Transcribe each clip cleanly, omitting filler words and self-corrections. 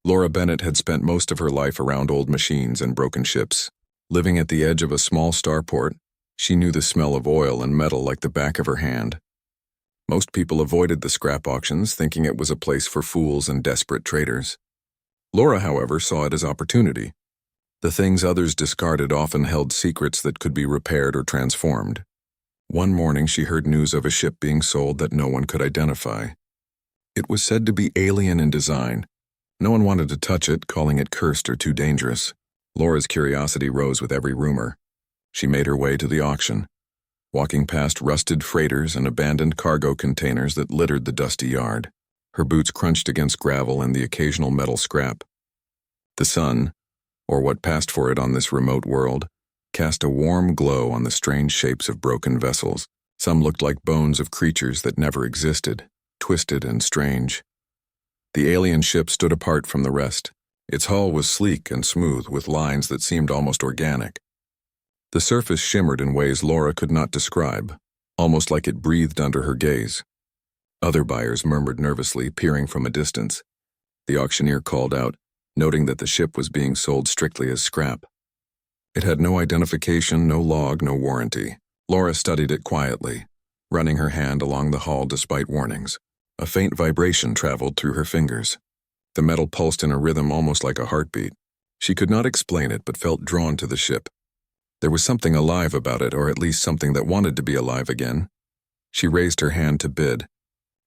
Laura Bennett had spent most of her life around old machines and broken ships. Living at the edge of a small starport, she knew the smell of oil and metal like the back of her hand. Most people avoided the scrap auctions, thinking it was a place for fools and desperate traders. Laura, however, saw it as opportunity. The things others discarded often held secrets that could be repaired or transformed. One morning she heard news of a ship being sold that no one could identify. It was said to be alien in design. No one wanted to touch it, calling it cursed or too dangerous. Laura's curiosity rose with every rumor. She made her way to the auction, walking past rusted freighters and abandoned cargo containers that littered the dusty yard. Her boots crunched against gravel and the occasional metal scrap. The sun, or what passed for it on this remote world, cast a warm glow on the strange shapes of broken vessels. Some looked like bones of creatures that never existed, twisted and strange. The alien ship stood apart from the rest. Its hull was sleek and smooth, with lines that seemed almost organic. The surface shimmered in ways Laura could not describe, almost like it breathed under her gaze. Other buyers murmured nervously, peering from a distance. The auctioneer called out, noting that the ship was being sold strictly as scrap. It had no identification, no log, no warranty. Laura studied it quietly, running her hand along the hull despite warnings. A faint vibration traveled through her fingers. The metal pulsed in a rhythm almost like a heartbeat. She could not explain it, but felt drawn to the ship. There was something alive about it, or at least something that wanted to be alive again. She raised her hand to bid.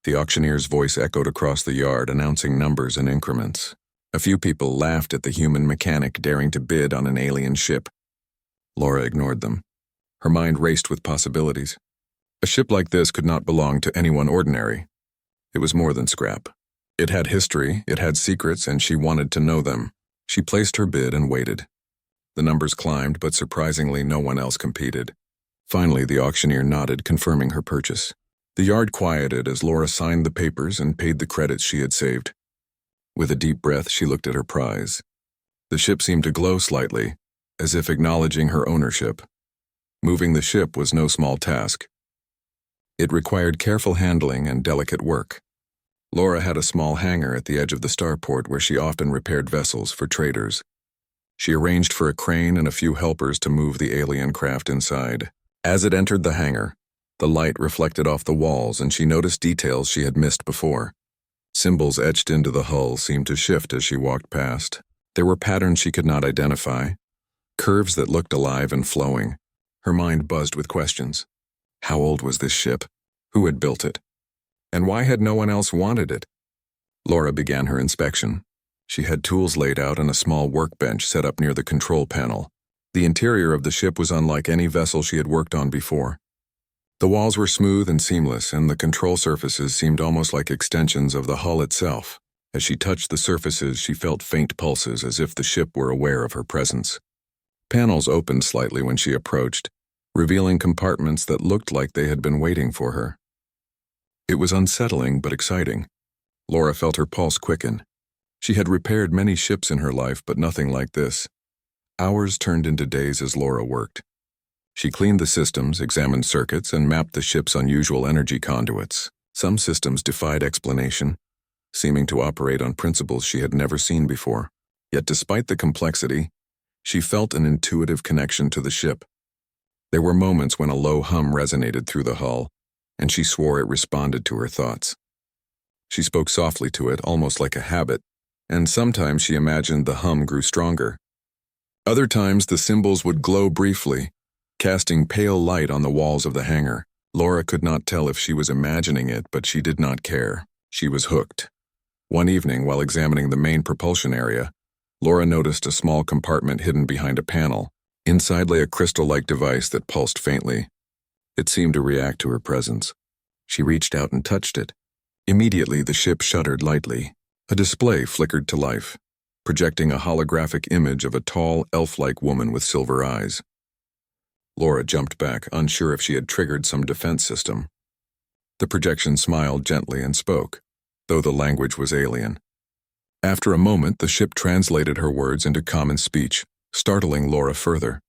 The auctioneer's voice echoed across the yard, announcing numbers and increments. A few people laughed at the human mechanic daring to bid on an alien ship. Laura ignored them. Her mind raced with possibilities. A ship like this could not belong to anyone ordinary. It was more than scrap. It had history, it had secrets, and she wanted to know them. She placed her bid and waited. The numbers climbed, but surprisingly no one else competed. Finally, the auctioneer nodded, confirming her purchase. The yard quieted as Laura signed the papers and paid the credits she had saved. With a deep breath, she looked at her prize. The ship seemed to glow slightly, as if acknowledging her ownership. Moving the ship was no small task. It required careful handling and delicate work. Laura had a small hangar at the edge of the starport where she often repaired vessels for traders. She arranged for a crane and a few helpers to move the alien craft inside. As it entered the hangar, the light reflected off the walls and she noticed details she had missed before. Symbols etched into the hull seemed to shift as she walked past. There were patterns she could not identify, curves that looked alive and flowing. Her mind buzzed with questions. How old was this ship? Who had built it? And why had no one else wanted it? Laura began her inspection. She had tools laid out and a small workbench set up near the control panel. The interior of the ship was unlike any vessel she had worked on before. The walls were smooth and seamless, and the control surfaces seemed almost like extensions of the hull itself. As she touched the surfaces, she felt faint pulses as if the ship were aware of her presence. Panels opened slightly when she approached, revealing compartments that looked like they had been waiting for her. It was unsettling but exciting. Laura felt her pulse quicken. She had repaired many ships in her life, but nothing like this. Hours turned into days as Laura worked. She cleaned the systems, examined circuits, and mapped the ship's unusual energy conduits. Some systems defied explanation, seeming to operate on principles she had never seen before. Yet despite the complexity, she felt an intuitive connection to the ship. There were moments when a low hum resonated through the hull, and she swore it responded to her thoughts. She spoke softly to it, almost like a habit, and sometimes she imagined the hum grew stronger. Other times the symbols would glow briefly, casting pale light on the walls of the hangar. Laura could not tell if she was imagining it, but she did not care. She was hooked. One evening, while examining the main propulsion area, Laura noticed a small compartment hidden behind a panel. Inside lay a crystal-like device that pulsed faintly. It seemed to react to her presence. She reached out and touched it. Immediately, the ship shuddered lightly. A display flickered to life, projecting a holographic image of a tall, elf-like woman with silver eyes. Laura jumped back, unsure if she had triggered some defense system. The projection smiled gently and spoke, though the language was alien. After a moment, the ship translated her words into common speech, startling Laura further.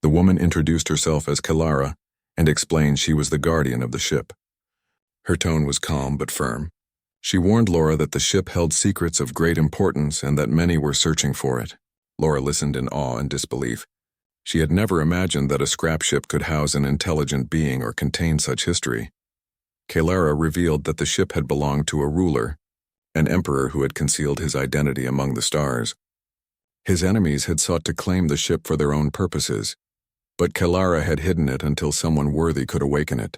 The woman introduced herself as Kalara and explained she was the guardian of the ship. Her tone was calm but firm. She warned Laura that the ship held secrets of great importance and that many were searching for it. Laura listened in awe and disbelief. She had never imagined that a scrap ship could house an intelligent being or contain such history. Kalara revealed that the ship had belonged to a ruler, an emperor who had concealed his identity among the stars. His enemies had sought to claim the ship for their own purposes, but Kalara had hidden it until someone worthy could awaken it.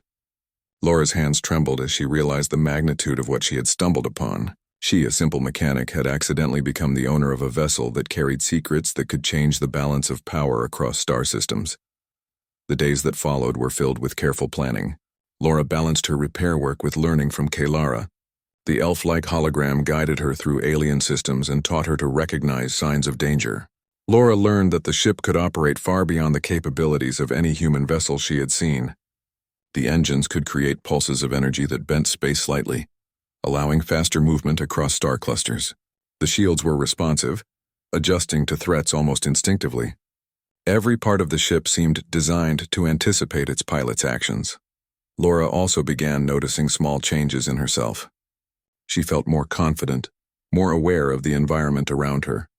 Laura's hands trembled as she realized the magnitude of what she had stumbled upon. She, a simple mechanic, had accidentally become the owner of a vessel that carried secrets that could change the balance of power across star systems. The days that followed were filled with careful planning. Laura balanced her repair work with learning from Kalara. The elf-like hologram guided her through alien systems and taught her to recognize signs of danger. Laura learned that the ship could operate far beyond the capabilities of any human vessel she had seen. The engines could create pulses of energy that bent space slightly, allowing faster movement across star clusters. The shields were responsive, adjusting to threats almost instinctively. Every part of the ship seemed designed to anticipate its pilot's actions. Laura also began noticing small changes in herself. She felt more confident, more aware of the environment around her.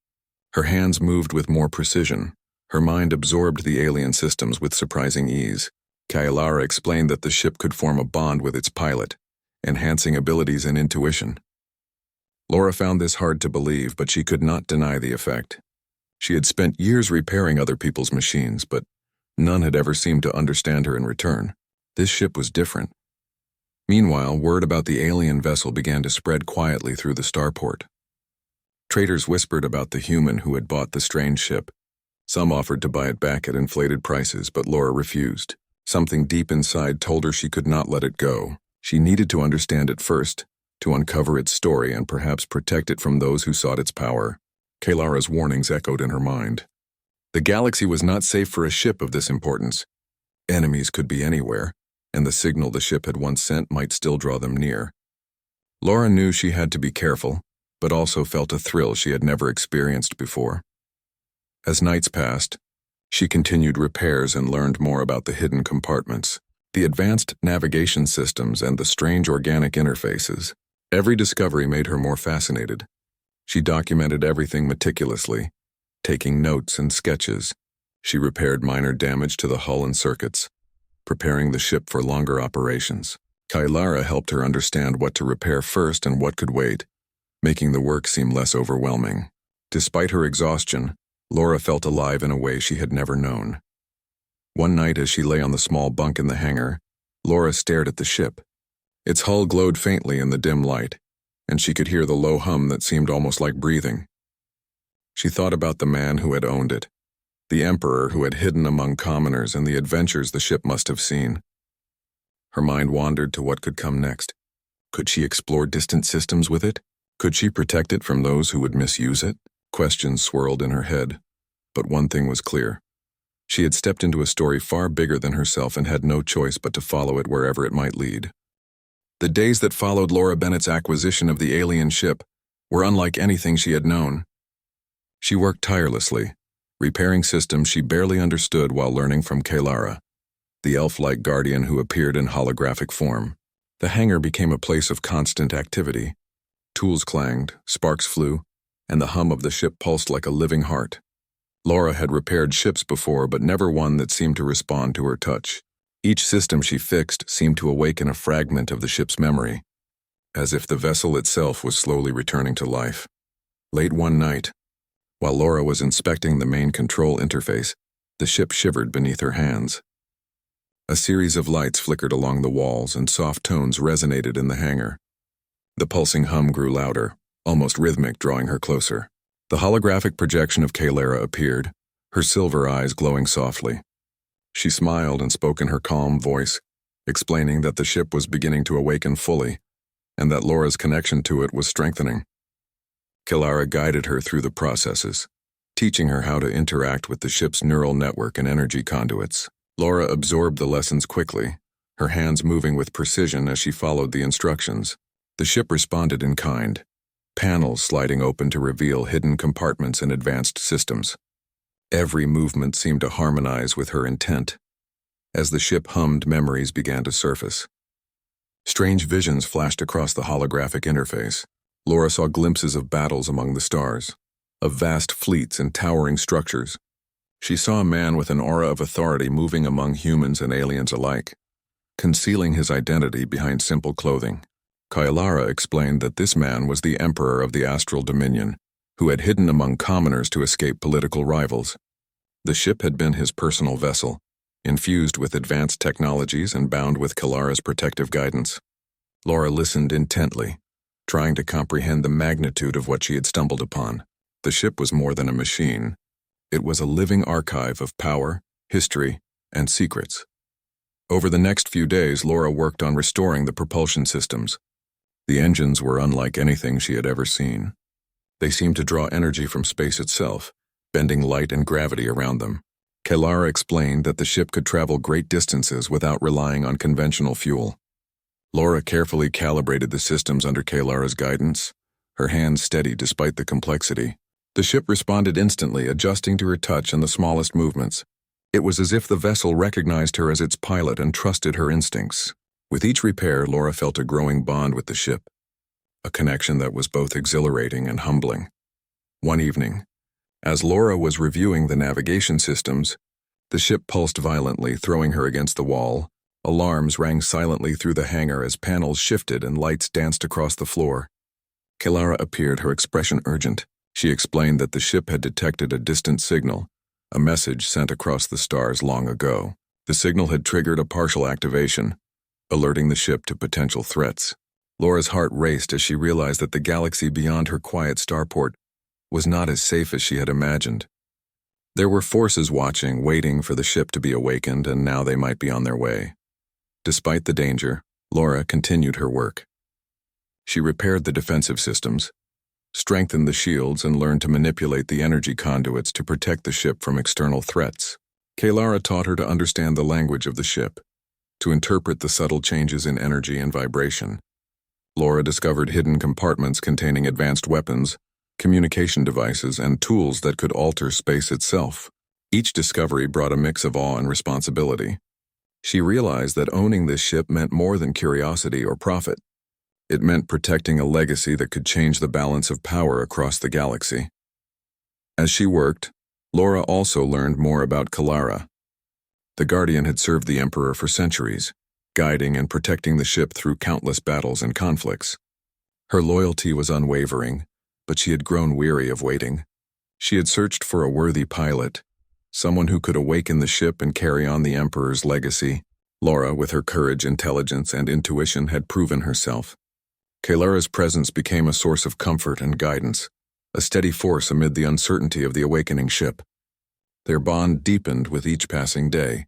Her hands moved with more precision. Her mind absorbed the alien systems with surprising ease. Kalara explained that the ship could form a bond with its pilot, enhancing abilities and intuition. Laura found this hard to believe, but she could not deny the effect. She had spent years repairing other people's machines, but none had ever seemed to understand her in return. This ship was different. Meanwhile, word about the alien vessel began to spread quietly through the starport. Traders whispered about the human who had bought the strange ship. Some offered to buy it back at inflated prices, but Laura refused. Something deep inside told her she could not let it go. She needed to understand it first, to uncover its story and perhaps protect it from those who sought its power. Kalara's warnings echoed in her mind. The galaxy was not safe for a ship of this importance. Enemies could be anywhere, and the signal the ship had once sent might still draw them near. Laura knew she had to be careful, but also felt a thrill she had never experienced before. As nights passed, she continued repairs and learned more about the hidden compartments, the advanced navigation systems, and the strange organic interfaces. Every discovery made her more fascinated. She documented everything meticulously, taking notes and sketches. She repaired minor damage to the hull and circuits, preparing the ship for longer operations. Kalara helped her understand what to repair first and what could wait, making the work seem less overwhelming. Despite her exhaustion, Laura felt alive in a way she had never known. One night as she lay on the small bunk in the hangar, Laura stared at the ship. Its hull glowed faintly in the dim light, and she could hear the low hum that seemed almost like breathing. She thought about the man who had owned it, the emperor who had hidden among commoners, and the adventures the ship must have seen. Her mind wandered to what could come next. Could she explore distant systems with it? Could she protect it from those who would misuse it? Questions swirled in her head, but one thing was clear. She had stepped into a story far bigger than herself and had no choice but to follow it wherever it might lead. The days that followed Laura Bennett's acquisition of the alien ship were unlike anything she had known. She worked tirelessly, repairing systems she barely understood while learning from Kalara, the elf-like guardian who appeared in holographic form. The hangar became a place of constant activity. Tools clanged, sparks flew, and the hum of the ship pulsed like a living heart. Laura had repaired ships before, but never one that seemed to respond to her touch. Each system she fixed seemed to awaken a fragment of the ship's memory, as if the vessel itself was slowly returning to life. Late one night, while Laura was inspecting the main control interface, the ship shivered beneath her hands. A series of lights flickered along the walls and soft tones resonated in the hangar. The pulsing hum grew louder, almost rhythmic, drawing her closer. The holographic projection of Kalara appeared, her silver eyes glowing softly. She smiled and spoke in her calm voice, explaining that the ship was beginning to awaken fully, and that Laura's connection to it was strengthening. Kalara guided her through the processes, teaching her how to interact with the ship's neural network and energy conduits. Laura absorbed the lessons quickly, her hands moving with precision as she followed the instructions. The ship responded in kind, panels sliding open to reveal hidden compartments and advanced systems. Every movement seemed to harmonize with her intent. As the ship hummed, memories began to surface. Strange visions flashed across the holographic interface. Laura saw glimpses of battles among the stars, of vast fleets and towering structures. She saw a man with an aura of authority moving among humans and aliens alike, concealing his identity behind simple clothing. Kailara explained that this man was the Emperor of the Astral Dominion, who had hidden among commoners to escape political rivals. The ship had been his personal vessel, infused with advanced technologies and bound with Kailara's protective guidance. Laura listened intently, trying to comprehend the magnitude of what she had stumbled upon. The ship was more than a machine. It was a living archive of power, history, and secrets. Over the next few days, Laura worked on restoring the propulsion systems. The engines were unlike anything she had ever seen. They seemed to draw energy from space itself, bending light and gravity around them. Kailara explained that the ship could travel great distances without relying on conventional fuel. Laura carefully calibrated the systems under Kailara's guidance, her hands steady despite the complexity. The ship responded instantly, adjusting to her touch and the smallest movements. It was as if the vessel recognized her as its pilot and trusted her instincts. With each repair, Laura felt a growing bond with the ship, a connection that was both exhilarating and humbling. One evening, as Laura was reviewing the navigation systems, the ship pulsed violently, throwing her against the wall. Alarms rang silently through the hangar as panels shifted and lights danced across the floor. Kailara appeared, her expression urgent. She explained that the ship had detected a distant signal, a message sent across the stars long ago. The signal had triggered a partial activation, alerting the ship to potential threats. Laura's heart raced as she realized that the galaxy beyond her quiet starport was not as safe as she had imagined. There were forces watching, waiting for the ship to be awakened, and now they might be on their way. Despite the danger, Laura continued her work. She repaired the defensive systems, strengthened the shields, and learned to manipulate the energy conduits to protect the ship from external threats. Kailara taught her to understand the language of the ship, to interpret the subtle changes in energy and vibration. Laura discovered hidden compartments containing advanced weapons, communication devices, and tools that could alter space itself. Each discovery brought a mix of awe and responsibility. She realized that owning this ship meant more than curiosity or profit. It meant protecting a legacy that could change the balance of power across the galaxy. As she worked, Laura also learned more about Kailara. The Guardian had served the Emperor for centuries, guiding and protecting the ship through countless battles and conflicts. Her loyalty was unwavering, but she had grown weary of waiting. She had searched for a worthy pilot, someone who could awaken the ship and carry on the Emperor's legacy. Laura, with her courage, intelligence, and intuition, had proven herself. Kailara's presence became a source of comfort and guidance, a steady force amid the uncertainty of the awakening ship. Their bond deepened with each passing day,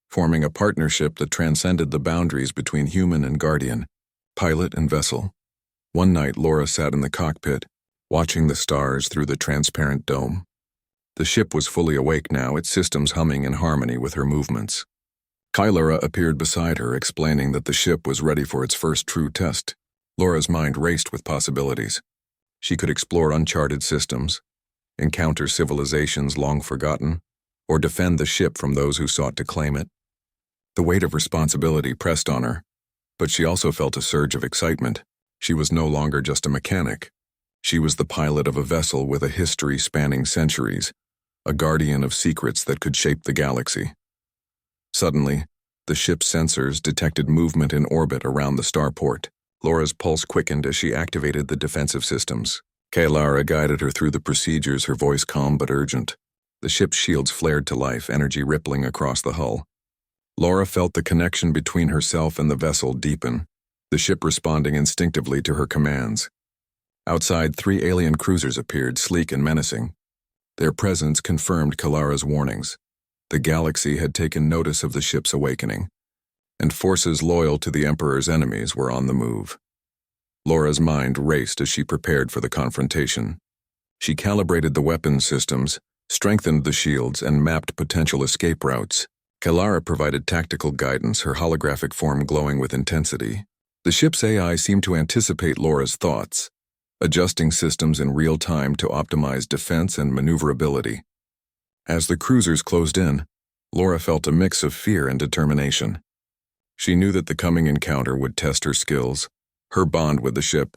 forming a partnership that transcended the boundaries between human and Guardian, pilot and vessel. One night, Laura sat in the cockpit, watching the stars through the transparent dome. The ship was fully awake now, its systems humming in harmony with her movements. Kailara appeared beside her, explaining that the ship was ready for its first true test. Laura's mind raced with possibilities. She could explore uncharted systems, encounter civilizations long forgotten, or defend the ship from those who sought to claim it. The weight of responsibility pressed on her, but she also felt a surge of excitement. She was no longer just a mechanic. She was the pilot of a vessel with a history spanning centuries, a guardian of secrets that could shape the galaxy. Suddenly, the ship's sensors detected movement in orbit around the starport. Laura's pulse quickened as she activated the defensive systems. Kailara guided her through the procedures, her voice calm but urgent. The ship's shields flared to life, energy rippling across the hull. Laura felt the connection between herself and the vessel deepen, the ship responding instinctively to her commands. Outside, 3 alien cruisers appeared, sleek and menacing. Their presence confirmed Kailara's warnings. The galaxy had taken notice of the ship's awakening, and forces loyal to the Emperor's enemies were on the move. Laura's mind raced as she prepared for the confrontation. She calibrated the weapons systems, strengthened the shields, and mapped potential escape routes. Kailara provided tactical guidance, her holographic form glowing with intensity. The ship's AI seemed to anticipate Laura's thoughts, adjusting systems in real time to optimize defense and maneuverability. As the cruisers closed in, Laura felt a mix of fear and determination. She knew that the coming encounter would test her skills, her bond with the ship,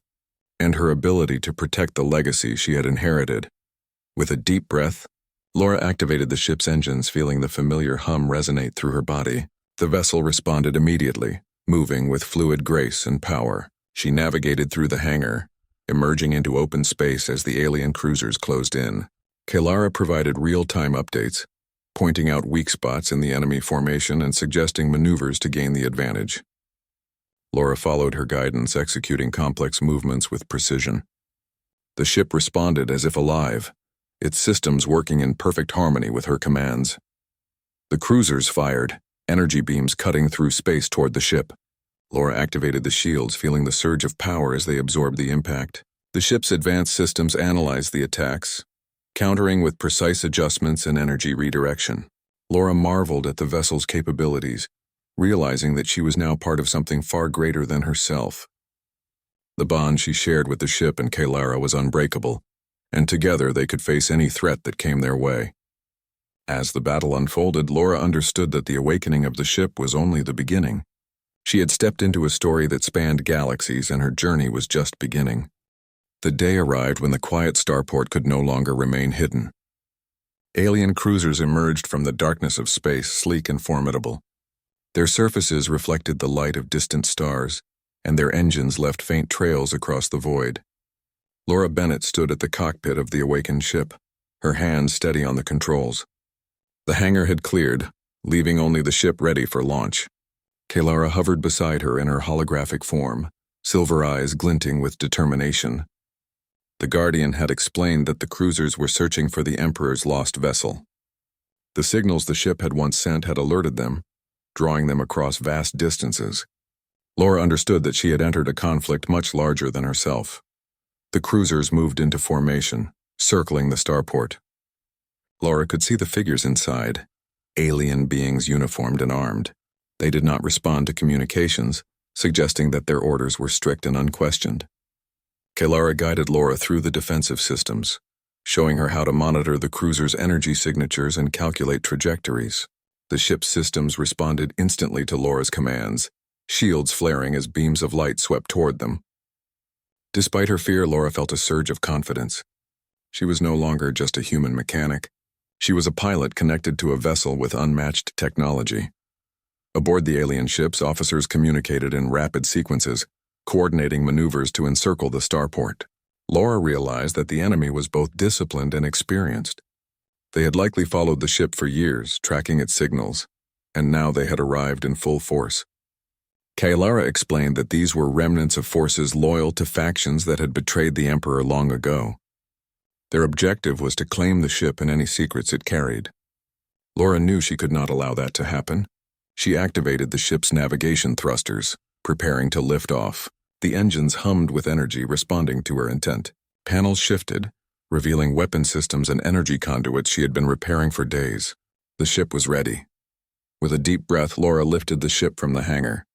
and her ability to protect the legacy she had inherited. With a deep breath, Laura activated the ship's engines, feeling the familiar hum resonate through her body. The vessel responded immediately, moving with fluid grace and power. She navigated through the hangar, emerging into open space as the alien cruisers closed in. Kalara provided real-time updates, pointing out weak spots in the enemy formation and suggesting maneuvers to gain the advantage. Laura followed her guidance, executing complex movements with precision. The ship responded as if alive, its systems working in perfect harmony with her commands. The cruisers fired, energy beams cutting through space toward the ship. Laura activated the shields, feeling the surge of power as they absorbed the impact. The ship's advanced systems analyzed the attacks, countering with precise adjustments and energy redirection. Laura marveled at the vessel's capabilities, realizing that she was now part of something far greater than herself. The bond she shared with the ship and Kalara was unbreakable, and together they could face any threat that came their way. As the battle unfolded, Laura understood that the awakening of the ship was only the beginning. She had stepped into a story that spanned galaxies, and her journey was just beginning. The day arrived when the quiet starport could no longer remain hidden. Alien cruisers emerged from the darkness of space, sleek and formidable. Their surfaces reflected the light of distant stars, and their engines left faint trails across the void. Laura Bennett stood at the cockpit of the awakened ship, her hands steady on the controls. The hangar had cleared, leaving only the ship ready for launch. Kalara hovered beside her in her holographic form, silver eyes glinting with determination. The Guardian had explained that the cruisers were searching for the Emperor's lost vessel. The signals the ship had once sent had alerted them, drawing them across vast distances. Laura understood that she had entered a conflict much larger than herself. The cruisers moved into formation, circling the starport. Laura could see the figures inside, alien beings uniformed and armed. They did not respond to communications, suggesting that their orders were strict and unquestioned. Kalara guided Laura through the defensive systems, showing her how to monitor the cruiser's energy signatures and calculate trajectories. The ship's systems responded instantly to Laura's commands, shields flaring as beams of light swept toward them. Despite her fear, Laura felt a surge of confidence. She was no longer just a human mechanic. She was a pilot connected to a vessel with unmatched technology. Aboard the alien ships, officers communicated in rapid sequences, coordinating maneuvers to encircle the starport. Laura realized that the enemy was both disciplined and experienced. They had likely followed the ship for years, tracking its signals, and now they had arrived in full force. Kalara explained that these were remnants of forces loyal to factions that had betrayed the Emperor long ago. Their objective was to claim the ship and any secrets it carried. Laura knew she could not allow that to happen. She activated the ship's navigation thrusters, preparing to lift off. The engines hummed with energy, responding to her intent. Panels shifted, revealing weapon systems and energy conduits she had been repairing for days. The ship was ready. With a deep breath, Laura lifted the ship from the hangar.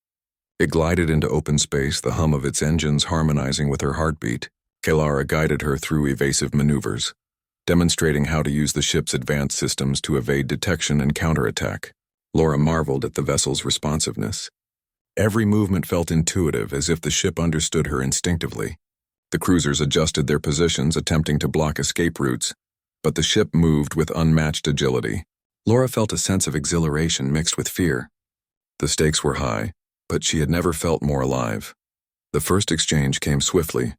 It glided into open space, the hum of its engines harmonizing with her heartbeat. Kalara guided her through evasive maneuvers, demonstrating how to use the ship's advanced systems to evade detection and counterattack. Laura marveled at the vessel's responsiveness. Every movement felt intuitive, as if the ship understood her instinctively. The cruisers adjusted their positions, attempting to block escape routes, but the ship moved with unmatched agility. Laura felt a sense of exhilaration mixed with fear. The stakes were high, but she had never felt more alive. The first exchange came swiftly.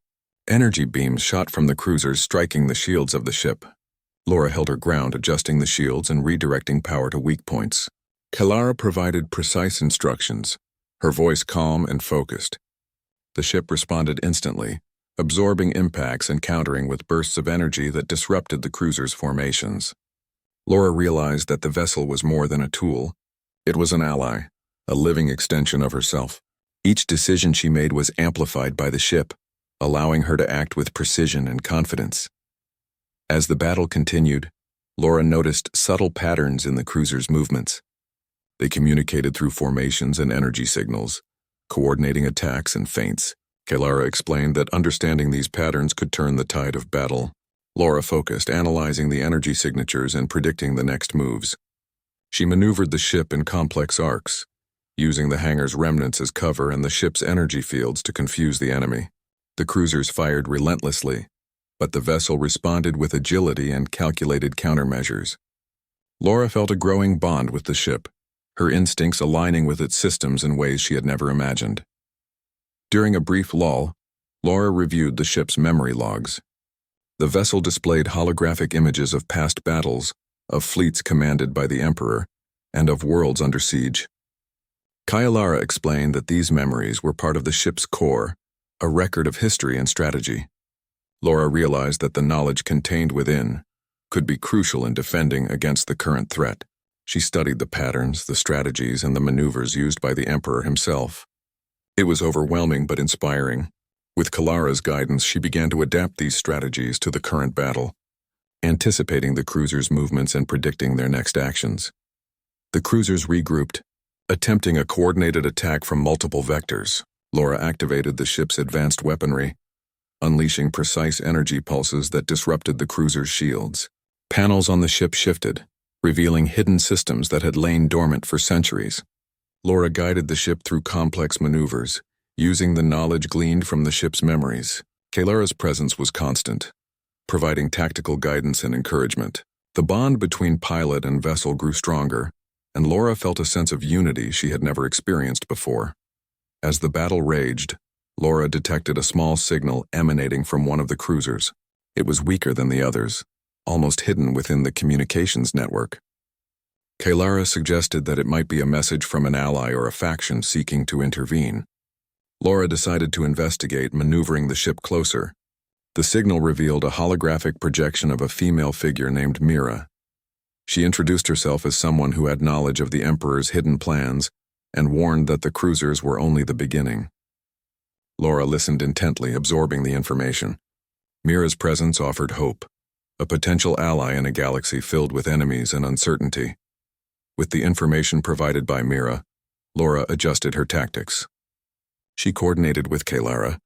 Energy beams shot from the cruisers, striking the shields of the ship. Laura held her ground, adjusting the shields and redirecting power to weak points. Kalara provided precise instructions, her voice calm and focused. The ship responded instantly, absorbing impacts and countering with bursts of energy that disrupted the cruiser's formations. Laura realized that the vessel was more than a tool. It was an ally, a living extension of herself. Each decision she made was amplified by the ship, allowing her to act with precision and confidence. As the battle continued, Laura noticed subtle patterns in the cruiser's movements. They communicated through formations and energy signals, coordinating attacks and feints. Kalara explained that understanding these patterns could turn the tide of battle. Laura focused, analyzing the energy signatures and predicting the next moves. She maneuvered the ship in complex arcs, using the hangar's remnants as cover and the ship's energy fields to confuse the enemy. The cruisers fired relentlessly, but the vessel responded with agility and calculated countermeasures. Laura felt a growing bond with the ship, her instincts aligning with its systems in ways she had never imagined. During a brief lull, Laura reviewed the ship's memory logs. The vessel displayed holographic images of past battles, of fleets commanded by the Emperor, and of worlds under siege. Kailara explained that these memories were part of the ship's core, a record of history and strategy. Laura realized that the knowledge contained within could be crucial in defending against the current threat. She studied the patterns, the strategies, and the maneuvers used by the Emperor himself. It was overwhelming but inspiring. With Kalara's guidance, she began to adapt these strategies to the current battle, anticipating the cruisers' movements and predicting their next actions. The cruisers regrouped, attempting a coordinated attack from multiple vectors. Laura activated the ship's advanced weaponry, unleashing precise energy pulses that disrupted the cruisers' shields. Panels on the ship shifted, revealing hidden systems that had lain dormant for centuries. Laura guided the ship through complex maneuvers, using the knowledge gleaned from the ship's memories. Kalara's presence was constant, providing tactical guidance and encouragement. The bond between pilot and vessel grew stronger, and Laura felt a sense of unity she had never experienced before. As the battle raged, Laura detected a small signal emanating from one of the cruisers. It was weaker than the others, almost hidden within the communications network. Kalara suggested that it might be a message from an ally or a faction seeking to intervene. Laura decided to investigate, maneuvering the ship closer. The signal revealed a holographic projection of a female figure named Mira. She introduced herself as someone who had knowledge of the Emperor's hidden plans and warned that the cruisers were only the beginning. Laura listened intently, absorbing the information. Mira's presence offered hope, a potential ally in a galaxy filled with enemies and uncertainty. With the information provided by Mira, Laura adjusted her tactics. She coordinated with Kalara,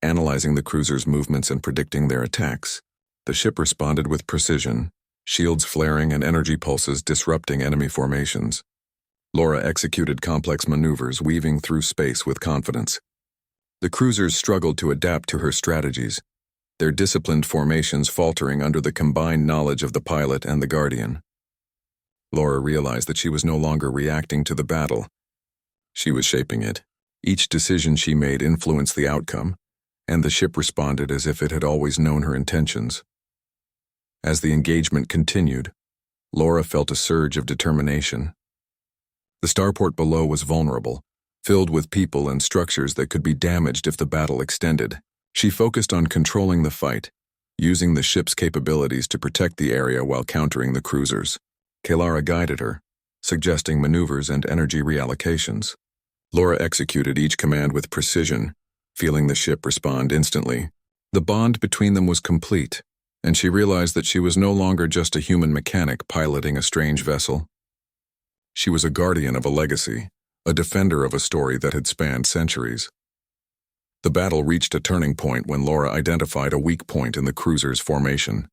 analyzing the cruisers' movements and predicting their attacks. The ship responded with precision, shields flaring and energy pulses disrupting enemy formations. Laura executed complex maneuvers, weaving through space with confidence. The cruisers struggled to adapt to her strategies, their disciplined formations faltering under the combined knowledge of the pilot and the Guardian. Laura realized that she was no longer reacting to the battle. She was shaping it. Each decision she made influenced the outcome, and the ship responded as if it had always known her intentions. As the engagement continued, Laura felt a surge of determination. The starport below was vulnerable, filled with people and structures that could be damaged if the battle extended. She focused on controlling the fight, using the ship's capabilities to protect the area while countering the cruisers. Kalara guided her, suggesting maneuvers and energy reallocations. Laura executed each command with precision, feeling the ship respond instantly. The bond between them was complete, and she realized that she was no longer just a human mechanic piloting a strange vessel. She was a guardian of a legacy, a defender of a story that had spanned centuries. The battle reached a turning point when Laura identified a weak point in the cruiser's formation.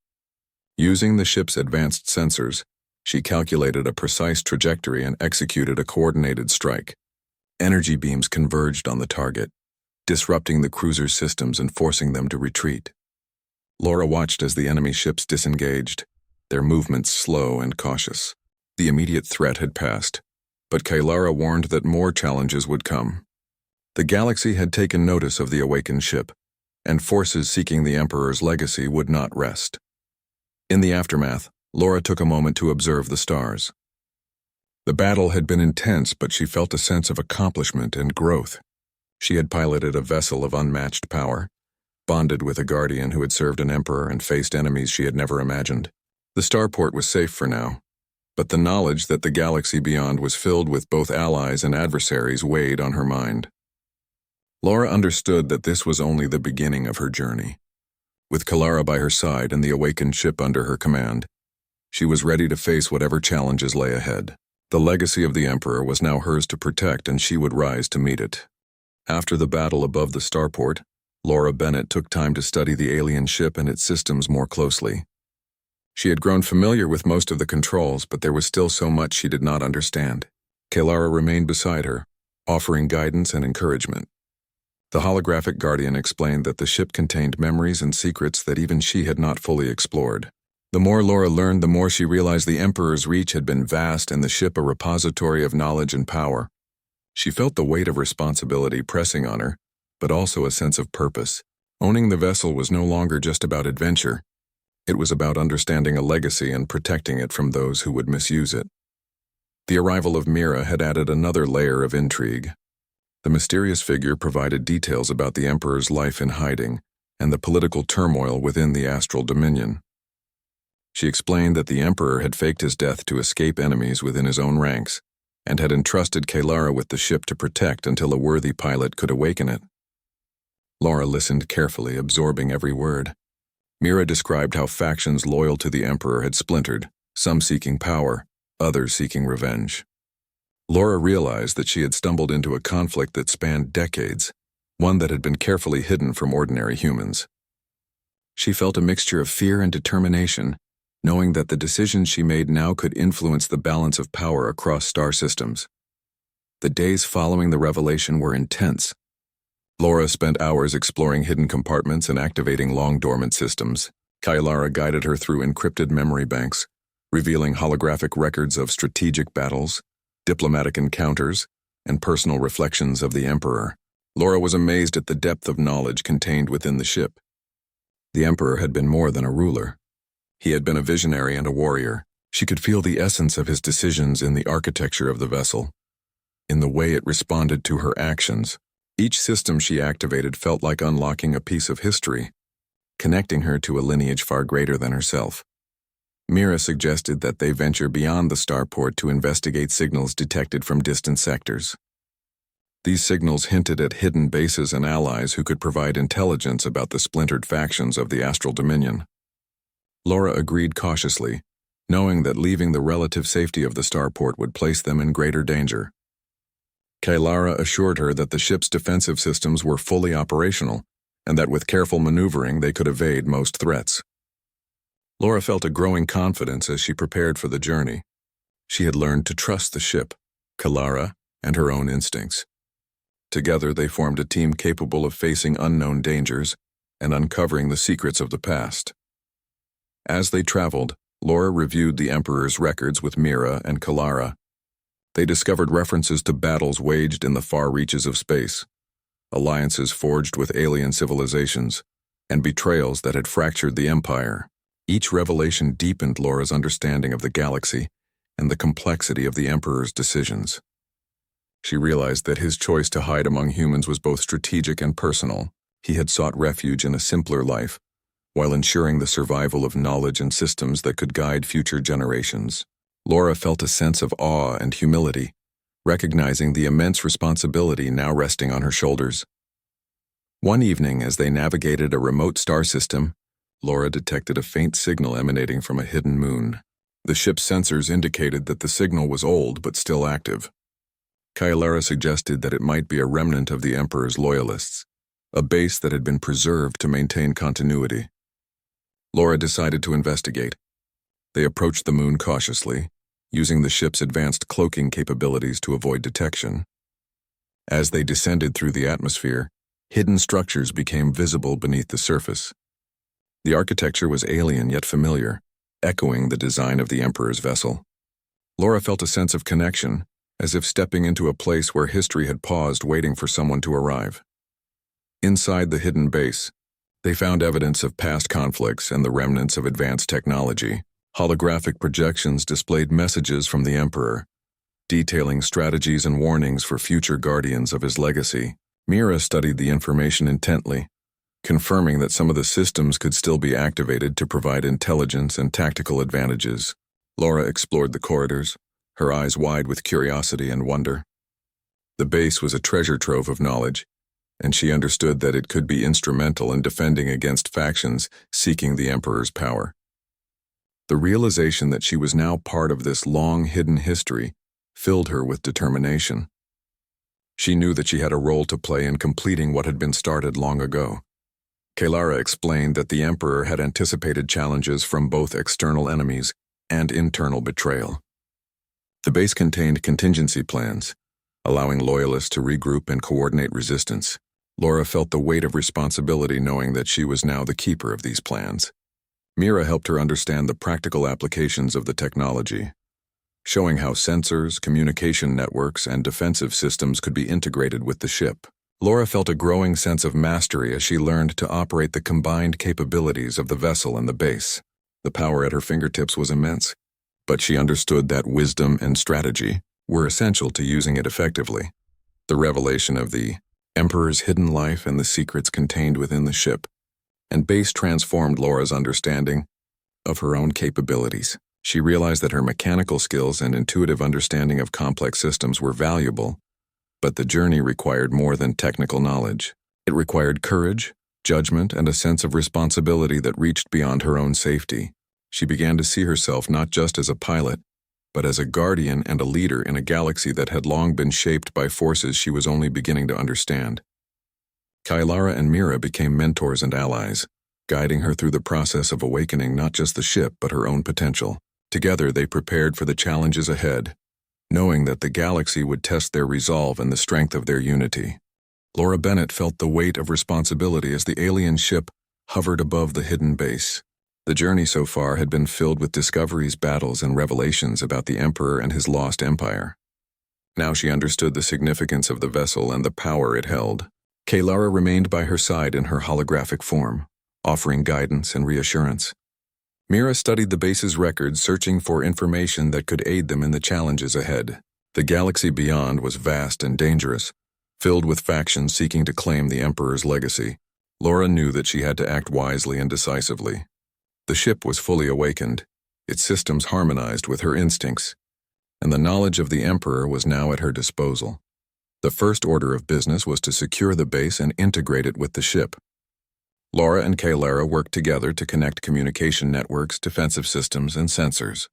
Using the ship's advanced sensors, she calculated a precise trajectory and executed a coordinated strike. Energy beams converged on the target, disrupting the cruiser's systems and forcing them to retreat. Laura watched as the enemy ships disengaged, their movements slow and cautious. The immediate threat had passed, but Kalara warned that more challenges would come. The galaxy had taken notice of the awakened ship, and forces seeking the Emperor's legacy would not rest. In the aftermath, Laura took a moment to observe the stars. The battle had been intense, but she felt a sense of accomplishment and growth. She had piloted a vessel of unmatched power, bonded with a guardian who had served an emperor and faced enemies she had never imagined. The starport was safe for now, but the knowledge that the galaxy beyond was filled with both allies and adversaries weighed on her mind. Laura understood that this was only the beginning of her journey. With Kalara by her side and the awakened ship under her command, she was ready to face whatever challenges lay ahead. The legacy of the Emperor was now hers to protect, and she would rise to meet it. After the battle above the starport, Laura Bennett took time to study the alien ship and its systems more closely. She had grown familiar with most of the controls, but there was still so much she did not understand. Kalara remained beside her, offering guidance and encouragement. The holographic guardian explained that the ship contained memories and secrets that even she had not fully explored. The more Laura learned, the more she realized the Emperor's reach had been vast and the ship a repository of knowledge and power. She felt the weight of responsibility pressing on her, but also a sense of purpose. Owning the vessel was no longer just about adventure. It was about understanding a legacy and protecting it from those who would misuse it. The arrival of Mira had added another layer of intrigue. The mysterious figure provided details about the Emperor's life in hiding and the political turmoil within the astral dominion. She explained that the Emperor had faked his death to escape enemies within his own ranks and had entrusted Kalara with the ship to protect until a worthy pilot could awaken it. Laura listened carefully, absorbing every word. Mira described how factions loyal to the Emperor had splintered, some seeking power, others seeking revenge. Laura realized that she had stumbled into a conflict that spanned decades, one that had been carefully hidden from ordinary humans. She felt a mixture of fear and determination, knowing that the decisions she made now could influence the balance of power across star systems. The days following the revelation were intense. Laura spent hours exploring hidden compartments and activating long-dormant systems. Kailara guided her through encrypted memory banks, revealing holographic records of strategic battles, diplomatic encounters, and personal reflections of the Emperor. Laura was amazed at the depth of knowledge contained within the ship. The Emperor had been more than a ruler. He had been a visionary and a warrior. She could feel the essence of his decisions in the architecture of the vessel, in the way it responded to her actions. Each system she activated felt like unlocking a piece of history, connecting her to a lineage far greater than herself. Mira suggested that they venture beyond the starport to investigate signals detected from distant sectors. These signals hinted at hidden bases and allies who could provide intelligence about the splintered factions of the Astral Dominion. Laura agreed cautiously, knowing that leaving the relative safety of the starport would place them in greater danger. Kailara assured her that the ship's defensive systems were fully operational, and that with careful maneuvering they could evade most threats. Laura felt a growing confidence as she prepared for the journey. She had learned to trust the ship, Kailara, and her own instincts. Together they formed a team capable of facing unknown dangers and uncovering the secrets of the past. As they traveled, Laura reviewed the Emperor's records with Mira and Kailara. They discovered references to battles waged in the far reaches of space, alliances forged with alien civilizations, and betrayals that had fractured the Empire. Each revelation deepened Laura's understanding of the galaxy and the complexity of the Emperor's decisions. She realized that his choice to hide among humans was both strategic and personal. He had sought refuge in a simpler life, while ensuring the survival of knowledge and systems that could guide future generations. Laura felt a sense of awe and humility, recognizing the immense responsibility now resting on her shoulders. One evening, as they navigated a remote star system, Laura detected a faint signal emanating from a hidden moon. The ship's sensors indicated that the signal was old but still active. Kailara suggested that it might be a remnant of the Emperor's loyalists, a base that had been preserved to maintain continuity. Laura decided to investigate. They approached the moon cautiously, using the ship's advanced cloaking capabilities to avoid detection. As they descended through the atmosphere, hidden structures became visible beneath the surface. The architecture was alien yet familiar, echoing the design of the Emperor's vessel. Laura felt a sense of connection, as if stepping into a place where history had paused waiting for someone to arrive. Inside the hidden base, they found evidence of past conflicts and the remnants of advanced technology. Holographic projections displayed messages from the Emperor, detailing strategies and warnings for future guardians of his legacy. Mira studied the information intently, confirming that some of the systems could still be activated to provide intelligence and tactical advantages. Laura explored the corridors, her eyes wide with curiosity and wonder. The base was a treasure trove of knowledge, and she understood that it could be instrumental in defending against factions seeking the Emperor's power. The realization that she was now part of this long-hidden history filled her with determination. She knew that she had a role to play in completing what had been started long ago. Kailara explained that the Emperor had anticipated challenges from both external enemies and internal betrayal. The base contained contingency plans, allowing loyalists to regroup and coordinate resistance. Laura felt the weight of responsibility knowing that she was now the keeper of these plans. Mira helped her understand the practical applications of the technology, showing how sensors, communication networks, and defensive systems could be integrated with the ship. Laura felt a growing sense of mastery as she learned to operate the combined capabilities of the vessel and the base. The power at her fingertips was immense, but she understood that wisdom and strategy were essential to using it effectively. The revelation of the Emperor's hidden life and the secrets contained within the ship and base transformed Laura's understanding of her own capabilities. She realized that her mechanical skills and intuitive understanding of complex systems were valuable, but the journey required more than technical knowledge. It required courage, judgment, and a sense of responsibility that reached beyond her own safety. She began to see herself not just as a pilot, but as a guardian and a leader in a galaxy that had long been shaped by forces she was only beginning to understand. Kailara and Mira became mentors and allies, guiding her through the process of awakening not just the ship but her own potential. Together they prepared for the challenges ahead, knowing that the galaxy would test their resolve and the strength of their unity. Laura Bennett felt the weight of responsibility as the alien ship hovered above the hidden base. The journey so far had been filled with discoveries, battles, and revelations about the Emperor and his lost empire. Now she understood the significance of the vessel and the power it held. Kailara remained by her side in her holographic form, offering guidance and reassurance. Mira studied the base's records, searching for information that could aid them in the challenges ahead. The galaxy beyond was vast and dangerous, filled with factions seeking to claim the Emperor's legacy. Laura knew that she had to act wisely and decisively. The ship was fully awakened, its systems harmonized with her instincts, and the knowledge of the Emperor was now at her disposal. The first order of business was to secure the base and integrate it with the ship. Laura and Kailara worked together to connect communication networks, defensive systems, and sensors.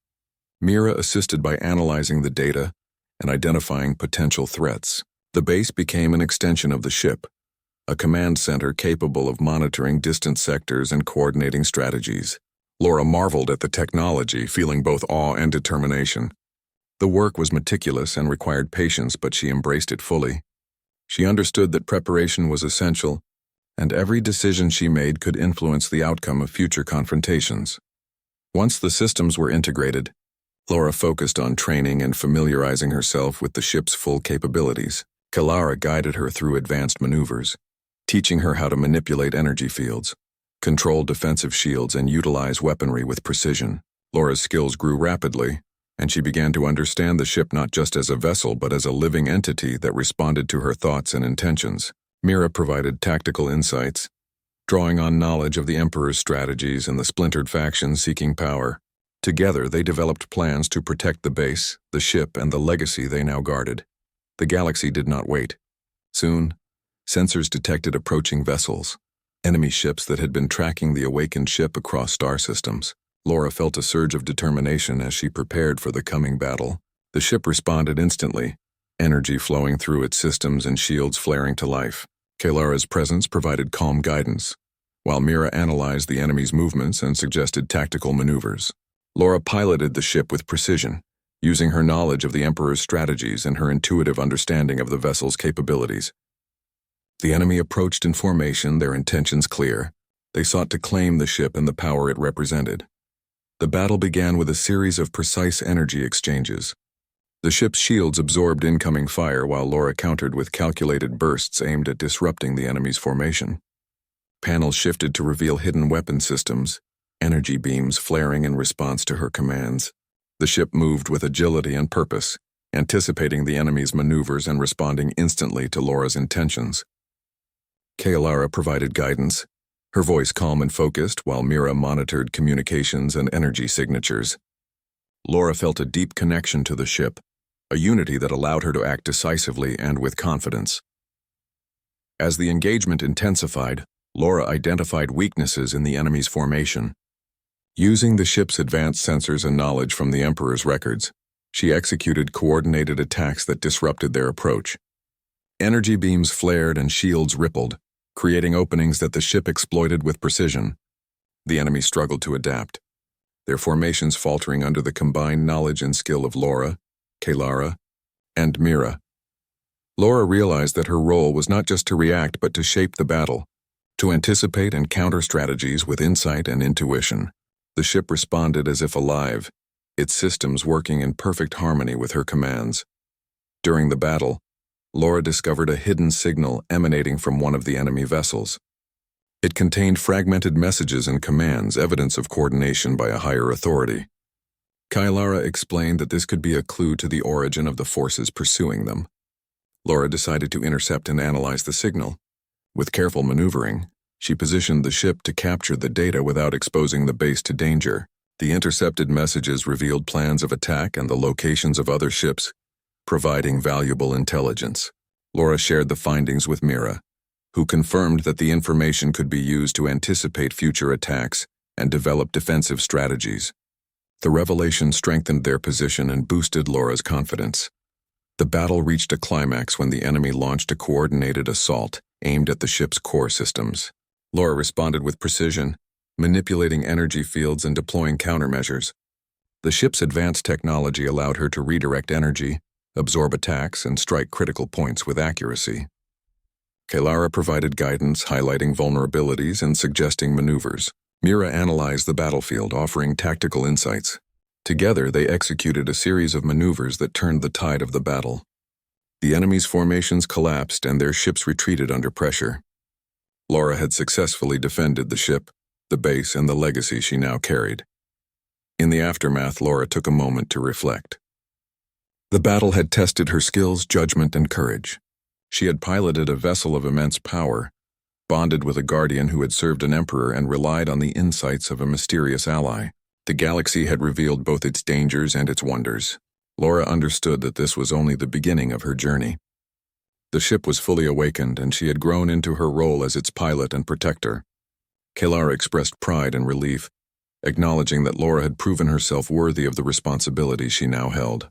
Mira assisted by analyzing the data and identifying potential threats. The base became an extension of the ship, a command center capable of monitoring distant sectors and coordinating strategies. Laura marveled at the technology, feeling both awe and determination. The work was meticulous and required patience, but she embraced it fully. She understood that preparation was essential, and every decision she made could influence the outcome of future confrontations. Once the systems were integrated, Laura focused on training and familiarizing herself with the ship's full capabilities. Kailara guided her through advanced maneuvers, teaching her how to manipulate energy fields, control defensive shields, and utilize weaponry with precision. Laura's skills grew rapidly, and she began to understand the ship not just as a vessel but as a living entity that responded to her thoughts and intentions. Mira provided tactical insights, drawing on knowledge of the Emperor's strategies and the splintered factions seeking power. Together, they developed plans to protect the base, the ship, and the legacy they now guarded. The galaxy did not wait. Soon, sensors detected approaching vessels, enemy ships that had been tracking the awakened ship across star systems. Laura felt a surge of determination as she prepared for the coming battle. The ship responded instantly, energy flowing through its systems and shields flaring to life. Kailara's presence provided calm guidance, while Mira analyzed the enemy's movements and suggested tactical maneuvers. Laura piloted the ship with precision, using her knowledge of the Emperor's strategies and her intuitive understanding of the vessel's capabilities. The enemy approached in formation, their intentions clear. They sought to claim the ship and the power it represented. The battle began with a series of precise energy exchanges. The ship's shields absorbed incoming fire while Laura countered with calculated bursts aimed at disrupting the enemy's formation. Panels shifted to reveal hidden weapon systems, energy beams flaring in response to her commands. The ship moved with agility and purpose, anticipating the enemy's maneuvers and responding instantly to Laura's intentions. Kailara provided guidance, her voice calm and focused, while Mira monitored communications and energy signatures. Laura felt a deep connection to the ship, a unity that allowed her to act decisively and with confidence. As the engagement intensified, Laura identified weaknesses in the enemy's formation. Using the ship's advanced sensors and knowledge from the Emperor's records, she executed coordinated attacks that disrupted their approach. Energy beams flared and shields rippled, creating openings that the ship exploited with precision. The enemy struggled to adapt, their formations faltering under the combined knowledge and skill of Laura, Kailara, and Mira. Laura realized that her role was not just to react but to shape the battle, to anticipate and counter strategies with insight and intuition. The ship responded as if alive, its systems working in perfect harmony with her commands. During the battle, Laura discovered a hidden signal emanating from one of the enemy vessels. It contained fragmented messages and commands, evidence of coordination by a higher authority. Kailara explained that this could be a clue to the origin of the forces pursuing them. Laura decided to intercept and analyze the signal. With careful maneuvering, she positioned the ship to capture the data without exposing the base to danger. The intercepted messages revealed plans of attack and the locations of other ships, providing valuable intelligence. Laura shared the findings with Mira, who confirmed that the information could be used to anticipate future attacks and develop defensive strategies. The revelation strengthened their position and boosted Laura's confidence. The battle reached a climax when the enemy launched a coordinated assault aimed at the ship's core systems. Laura responded with precision, manipulating energy fields and deploying countermeasures. The ship's advanced technology allowed her to redirect energy, absorb attacks, and strike critical points with accuracy. Kailara provided guidance, highlighting vulnerabilities and suggesting maneuvers. Mira analyzed the battlefield, offering tactical insights. Together, they executed a series of maneuvers that turned the tide of the battle. The enemy's formations collapsed and their ships retreated under pressure. Laura had successfully defended the ship, the base, and the legacy she now carried. In the aftermath, Laura took a moment to reflect. The battle had tested her skills, judgment, and courage. She had piloted a vessel of immense power, bonded with a guardian who had served an emperor, and relied on the insights of a mysterious ally. The galaxy had revealed both its dangers and its wonders. Laura understood that this was only the beginning of her journey. The ship was fully awakened, and she had grown into her role as its pilot and protector. Kailara expressed pride and relief, acknowledging that Laura had proven herself worthy of the responsibility she now held.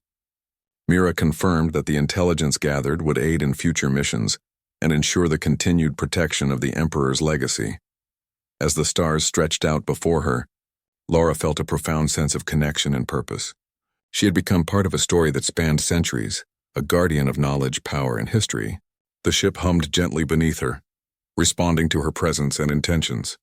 Mira confirmed that the intelligence gathered would aid in future missions and ensure the continued protection of the Emperor's legacy. As the stars stretched out before her, Laura felt a profound sense of connection and purpose. She had become part of a story that spanned centuries, a guardian of knowledge, power, and history. The ship hummed gently beneath her, responding to her presence and intentions.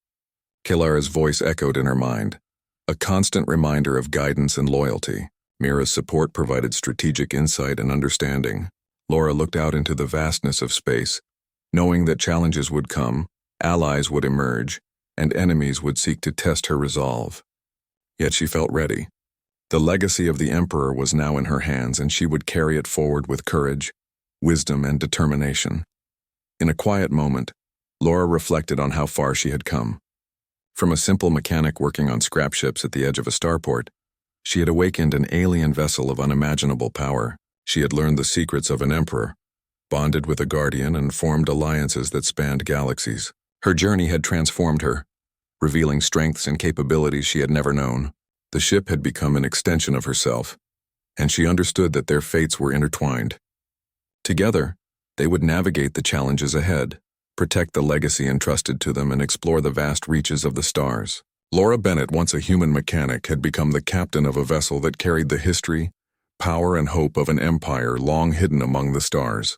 Kailara's voice echoed in her mind, a constant reminder of guidance and loyalty. Mira's support provided strategic insight and understanding. Laura looked out into the vastness of space, knowing that challenges would come, allies would emerge, and enemies would seek to test her resolve. Yet she felt ready. The legacy of the Emperor was now in her hands, and she would carry it forward with courage, wisdom, and determination. In a quiet moment, Laura reflected on how far she had come. From a simple mechanic working on scrap ships at the edge of a starport, she had awakened an alien vessel of unimaginable power. She had learned the secrets of an emperor, bonded with a guardian, and formed alliances that spanned galaxies. Her journey had transformed her, revealing strengths and capabilities she had never known. The ship had become an extension of herself, and she understood that their fates were intertwined. Together, they would navigate the challenges ahead, protect the legacy entrusted to them, and explore the vast reaches of the stars. Laura Bennett, once a human mechanic, had become the captain of a vessel that carried the history, power, and hope of an empire long hidden among the stars.